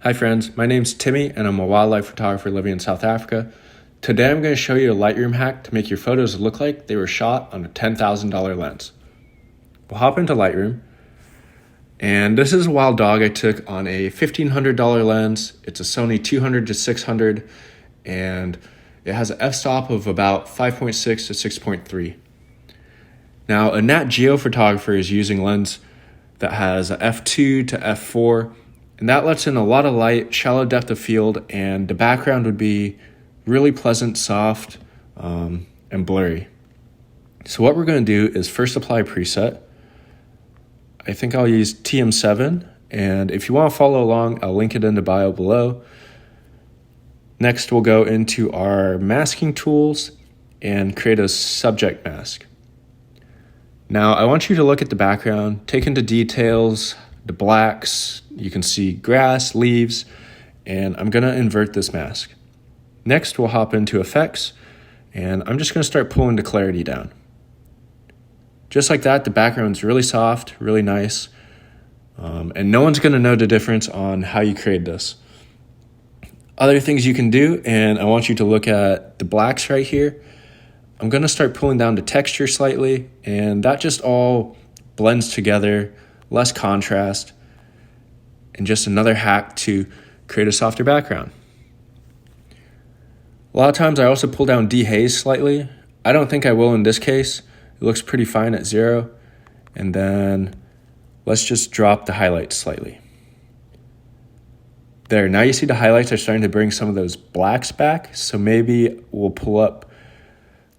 Hi friends, my name's Timmy and I'm a wildlife photographer living in South Africa. Today I'm going to show you a Lightroom hack to make your photos look like they were shot on a $10,000 lens. We'll hop into Lightroom, and this is a wild dog I took on a $1,500 lens. It's a Sony 200-600 and it has an f-stop of about 5.6 to 6.3. Now a Nat Geo photographer is using a lens that has a f2 to f4, and that lets in a lot of light, shallow depth of field, and the background would be really pleasant, soft, and blurry. So what we're going to do is first apply a preset. I think I'll use TM7, and if you want to follow along, I'll link it in the bio below. Next, we'll go into our masking tools and create a subject mask. Now, I want you to look at the background, take into details, the blacks, you can see grass, leaves, and I'm going to invert this mask. Next, we'll hop into effects, and I'm just going to start pulling the clarity down. Just like that, the background's really soft, really nice, and no one's going to know the difference on how you create this. Other things you can do, and I want you to look at the blacks right here. I'm going to start pulling down the texture slightly, and that just all blends together, less contrast, and just another hack to create a softer background. A lot of times I also pull down dehaze slightly. I don't think I will in this case. It looks pretty fine at 0. And then let's just drop the highlights slightly. There, now you see the highlights are starting to bring some of those blacks back. So maybe we'll pull up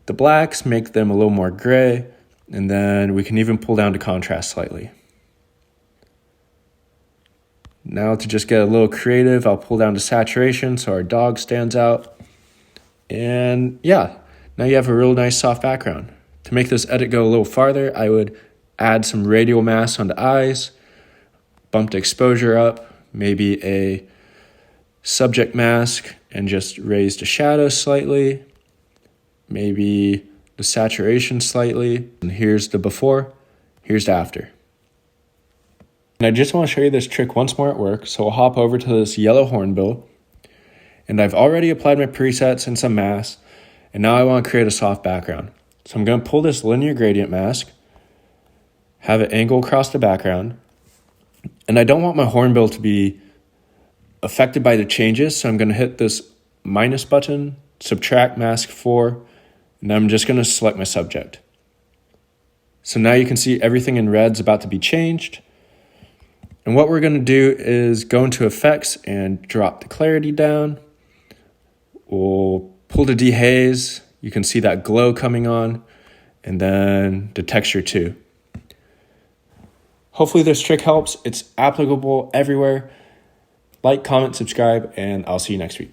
the blacks, make them a little more gray, and then we can even pull down the contrast slightly. Now to just get a little creative, I'll pull down to saturation so our dog stands out. And yeah, now you have a real nice soft background. To make this edit go a little farther, I would add some radial mask on the eyes, bump the exposure up, maybe a subject mask, and just raise the shadow slightly, maybe the saturation slightly. And here's the before, here's the after. And I just want to show you this trick once more at work, so I'll hop over to this yellow hornbill, and I've already applied my presets and some masks, and now I want to create a soft background. So I'm going to pull this linear gradient mask, have it angle across the background, and I don't want my hornbill to be affected by the changes, so I'm going to hit this minus button, subtract mask 4, and I'm just going to select my subject. So now you can see everything in red's about to be changed. And what we're going to do is go into effects and drop the clarity down. We'll pull the dehaze. You can see that glow coming on, and then the texture too. Hopefully this trick helps. It's applicable everywhere. Like, comment, subscribe, and I'll see you next week.